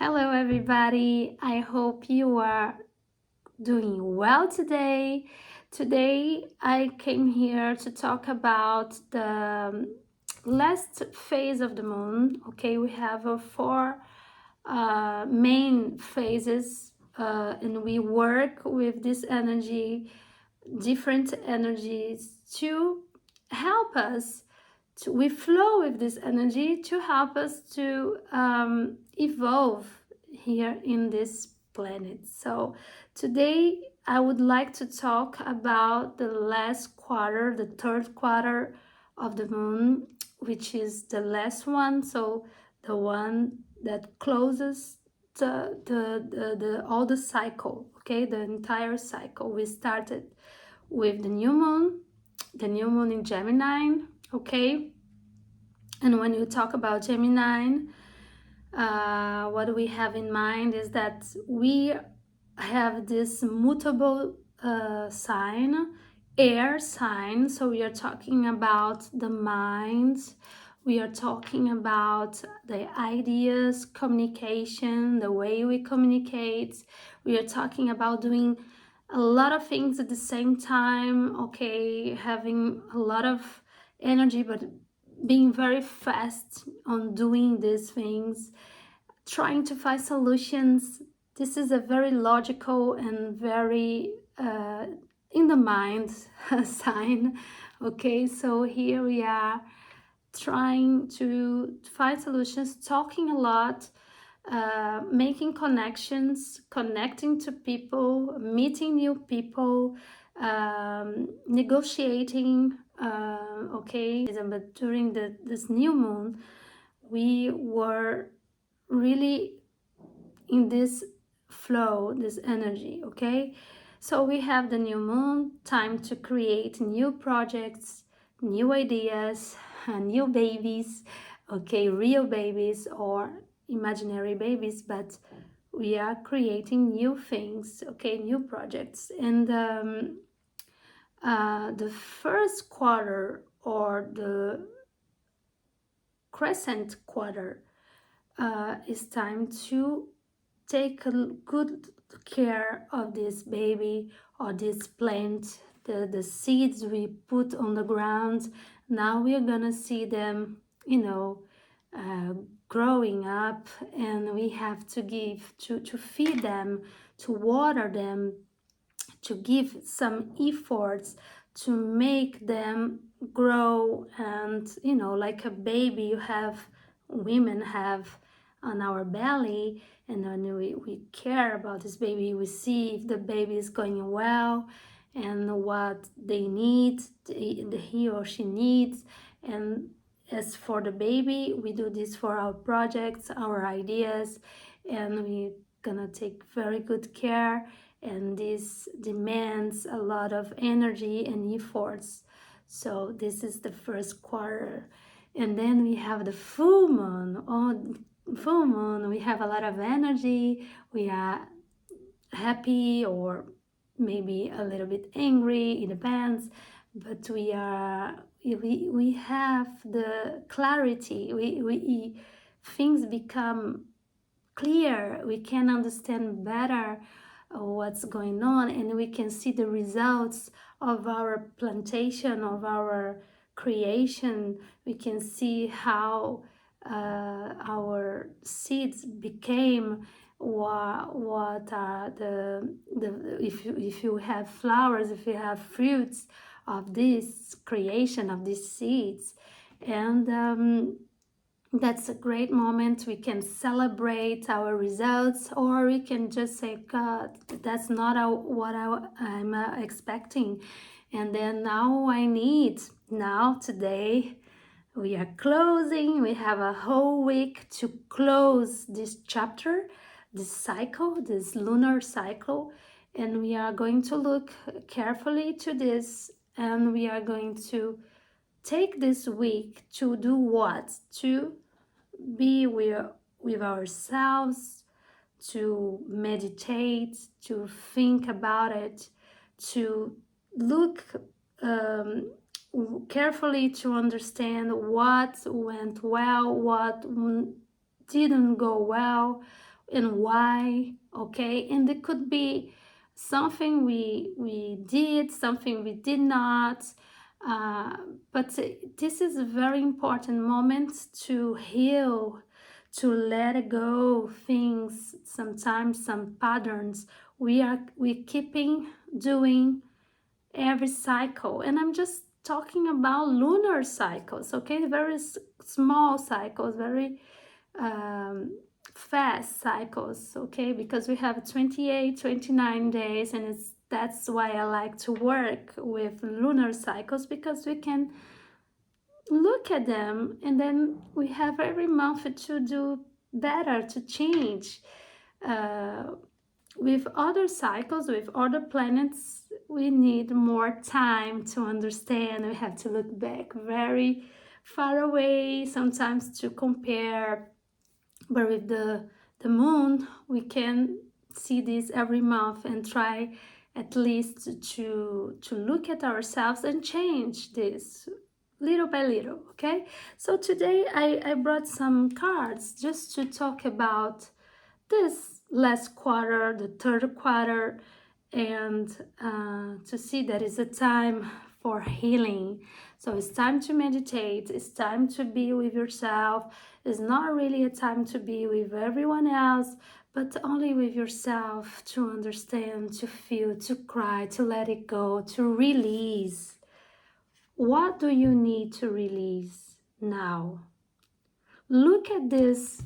Hello, everybody. I hope you are doing well today. Today, I came here to talk about the last phase of the moon. Okay, we have four main phases, and we work with this energy, different energies, to help us we flow with this energy to help us to evolve here in this planet. So today I would like to talk about the last quarter, the third quarter of the moon, which is the last one. So the one that closes the all the cycle, okay, the entire cycle. We started with the new moon in Gemini, okay. And when you talk about Gemini, what we have in mind is that we have this mutable sign, air sign. So we are talking about the mind, we are talking about the ideas, communication, the way we communicate. We are talking about doing a lot of things at the same time, okay, having a lot of energy, but being very fast on doing these things, trying to find solutions. This is a very logical and very in the mind sign. Okay, so here we are trying to find solutions, talking a lot, making connections, connecting to people, meeting new people, negotiating. Okay, but during this new moon, we were really in this flow, this energy. Okay, so we have the new moon, time to create new projects, new ideas, new babies. Okay, real babies or imaginary babies, but we are creating new things, okay, new projects. And the first quarter, or the crescent quarter, is time to take good care of this baby or this plant, the seeds we put on the ground. Now we are gonna see them, uh, growing up, and we have to to feed them, to water them, to give some efforts to make them grow. And like a baby, you have, women have on our belly, and then we care about this baby. We see if the baby is going well and what they need, he or she needs. And as for the baby, we do this for our projects, our ideas, and we gonna take very good care. And this demands a lot of energy and efforts. So this is the first quarter. And then we have the full moon. Oh, full moon, we have a lot of energy. We are happy or maybe a little bit angry, it depends. But we have the clarity. We things become clear. We can understand better what's going on, and we can see the results of our plantation, of our creation. We can see how our seeds became, what are the if you have flowers, if you have fruits of this creation, of these seeds. And that's a great moment. We can celebrate our results, or we can just say, God, that's not what I'm expecting. And then now I need, now today, we are closing. We have a whole week to close this chapter, this cycle, this lunar cycle. And we are going to look carefully to this, and we are going to take this week to do what? To be with ourselves, to meditate, to think about it, to look carefully, to understand what went well, what didn't go well, and why, okay? And it could be something we did, something we did not, uh, but this is a very important moment to heal, to let go things, sometimes some patterns we keeping doing every cycle. And I'm just talking about lunar cycles, okay? Very small cycles, very um, fast cycles, okay? Because we have 28, 29 days, and that's why I like to work with lunar cycles, because we can look at them and then we have every month to do better, to change. Uh, with other cycles, with other planets, we need more time to understand. We have to look back very far away sometimes to compare. But with the moon, we can see this every month and try at least to look at ourselves and change this little by little, okay? So today I brought some cards just to talk about this last quarter, the third quarter, and to see that it's a time for healing. So it's time to meditate, it's time to be with yourself. It's not really a time to be with everyone else, but only with yourself, to understand, to feel, to cry, to let it go, to release. What do you need to release now? Look at this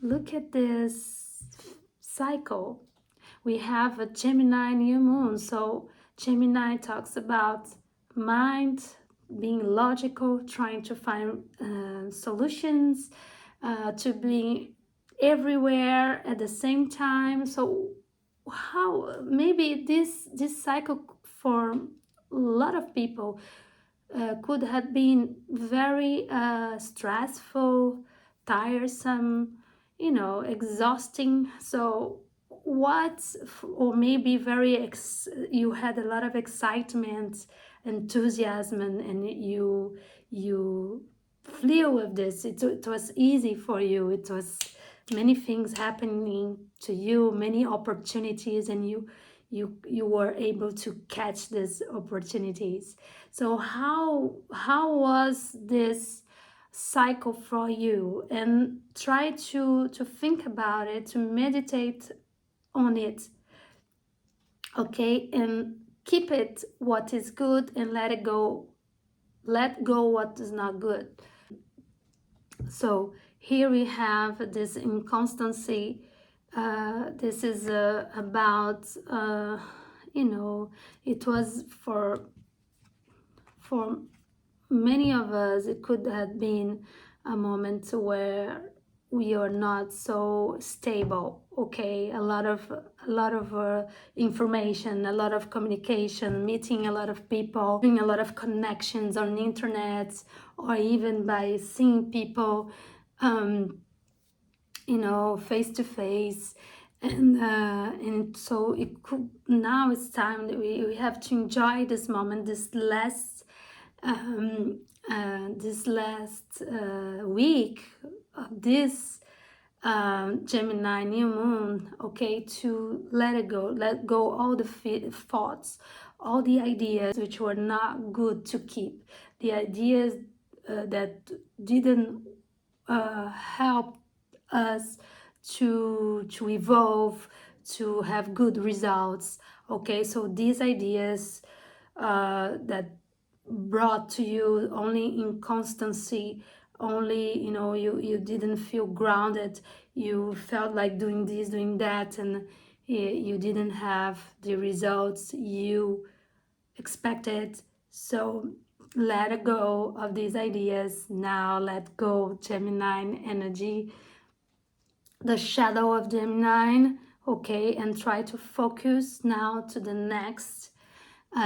look at this cycle. We have a Gemini new moon. So Gemini talks about mind being logical, trying to find solutions, to be everywhere at the same time. So how maybe this cycle for a lot of people could have been very stressful, tiresome, exhausting. So what, or maybe you had a lot of excitement, enthusiasm, and you flew with this. It was easy for you. It was many things happening to you, many opportunities, and you were able to catch these opportunities. So how was this cycle for you? And try to think about it, to meditate on it, okay? And keep it what is good and let go what is not good. So here we have this inconstancy. This is about it was for many of us, it could have been a moment where we are not so stable, okay? A lot of information, a lot of communication, meeting a lot of people, doing a lot of connections on the internet, or even by seeing people face to face. And so now it's time that we have to enjoy this moment, um, this last week of this Gemini new moon, okay, to let go all the thoughts, all the ideas which were not good to keep, the ideas that didn't help us to evolve, to have good results, okay? So these ideas that brought to you only inconstancy, only you didn't feel grounded, you felt like doing this, doing that, and you didn't have the results you expected. So let go of these ideas now. Let go Gemini energy, the shadow of Gemini, okay? And try to focus now to the next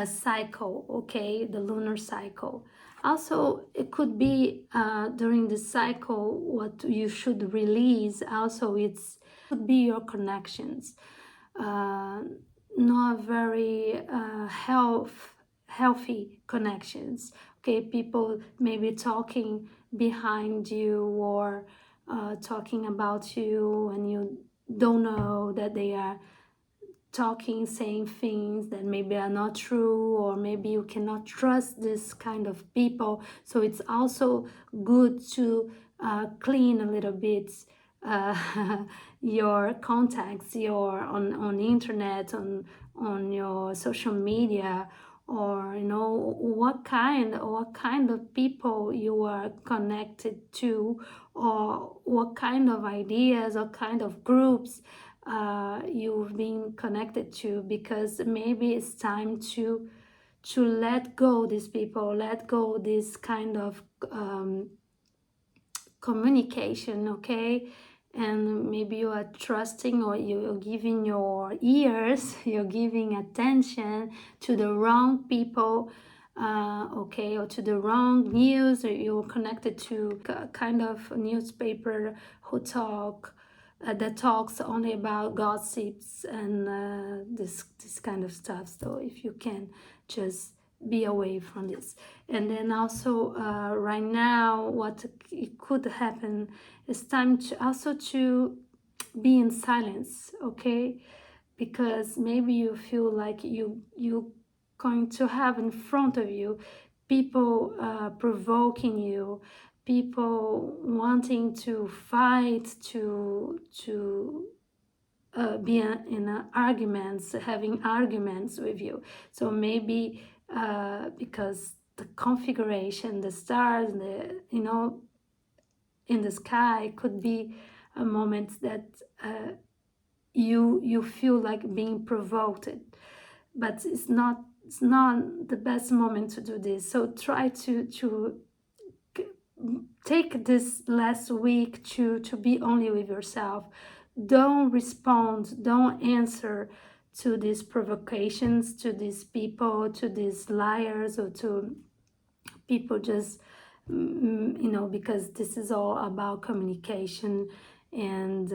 cycle, okay? The lunar cycle. Also, it could be during the cycle what you should release. Also, it could be your connections, not very healthy connections, okay? People maybe talking behind you, or talking about you, and you don't know that they are talking, saying things that maybe are not true, or maybe you cannot trust this kind of people. So it's also good to clean a little bit uh, your contacts, your on the internet, on your social media, or what kind of people you are connected to, or what kind of ideas or kind of groups you've been connected to, because maybe it's time to let go these people, let go this kind of communication, okay? And maybe you are trusting, or you're giving your ears, you're giving attention to the wrong people, okay, or to the wrong news, or you're connected to a kind of newspaper who that talks only about gossips and this kind of stuff. So if you can just be away from this. And then also right now, what it could happen is time to also to be in silence, okay? Because maybe you feel like you going to have in front of you people provoking you, people wanting to fight, to be in arguments, having arguments with you. So maybe because the configuration, the stars, in the sky could be a moment that you feel like being provoked, but it's not the best moment to do this. So try to take this last week to be only with yourself. Don't respond, don't answer to these provocations, to these people, to these liars, or to people just because this is all about communication. And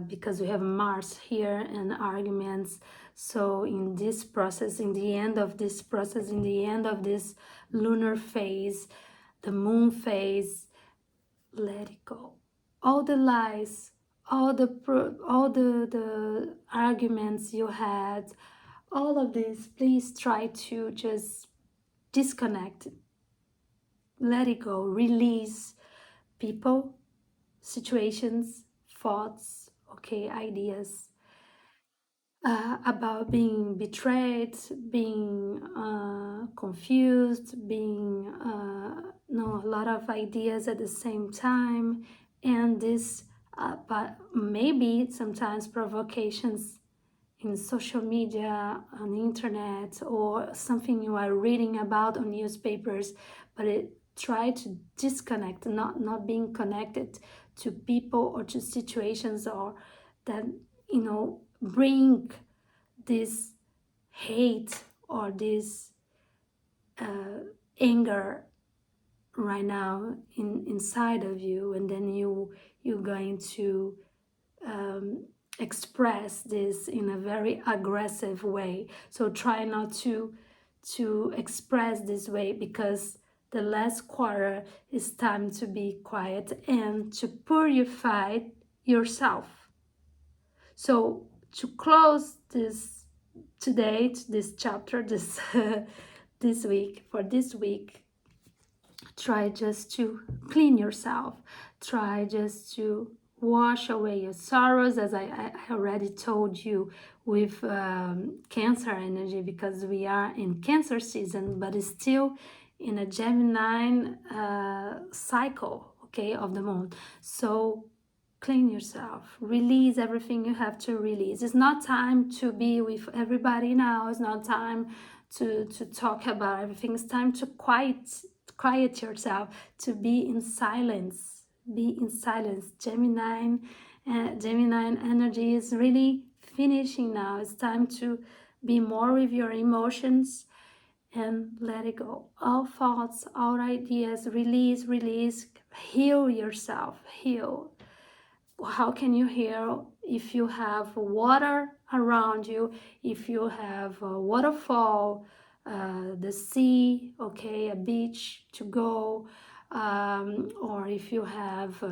because we have Mars here and arguments, so in this process, in the end of this process, in the end of this lunar phase, the moon phase, let it go. All the lies, all the arguments you had, all of this, please try to just disconnect, let it go, release people, situations, thoughts, okay, ideas about being betrayed, being confused, being a lot of ideas at the same time, and this, but maybe sometimes provocations in social media, on the internet, or something you are reading about on newspapers, but try to disconnect, not being connected to people or to situations, or that bring this hate or this anger right now inside of you, and then you're going to express this in a very aggressive way. So try not to express this way, because the last quarter is time to be quiet and to purify yourself. So to close this today, this chapter, this this week, for this week, try just to clean yourself. Try just to wash away your sorrows, as I already told you, with Cancer energy, because we are in Cancer season, but it's still in a Gemini cycle, okay, of the moon. So clean yourself, release everything you have to release. It's not time to be with everybody now. It's not time to talk about everything. It's time to quiet yourself, to be in silence. Be in silence. Gemini energy is really finishing now. It's time to be more with your emotions and let it go. All thoughts, all ideas, release, heal yourself, heal. How can you heal? If you have water around you, if you have a waterfall, the sea, okay, a beach to go, or if you have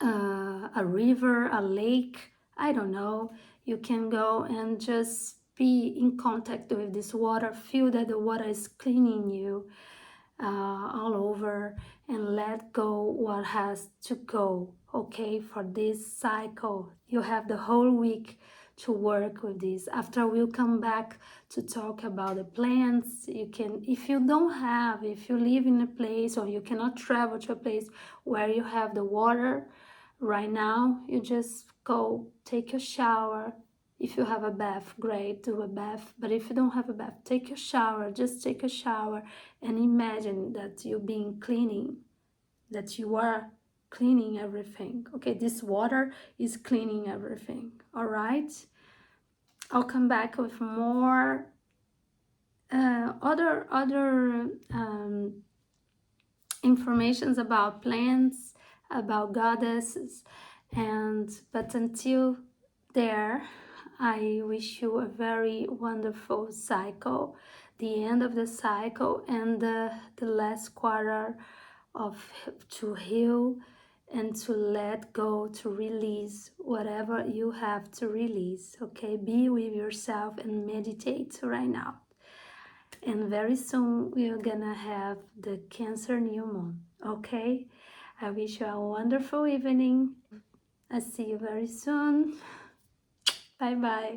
a river, a lake, I don't know. You can go and just be in contact with this water, feel that the water is cleaning you all over, and let go what has to go. Okay, for this cycle you have the whole week to work with this. After we'll come back to talk about the plants. You can, if you don't have, if you live in a place or you cannot travel to a place where you have the water right now, you just go take a shower. If you have a bath, great, do a bath. But if you don't have a bath, take a shower. Just take a shower and imagine that you're being cleaning, that you are cleaning everything. Okay, this water is cleaning everything. All right. I'll come back with more other informations about plants, about goddesses, and but until there, I wish you a very wonderful cycle, the end of the cycle and the last quarter of to heal and to let go, to release whatever you have to release. Okay, be with yourself and meditate right now. And very soon we're gonna have the Cancer new moon. Okay, I wish you a wonderful evening. I see you very soon. Bye bye.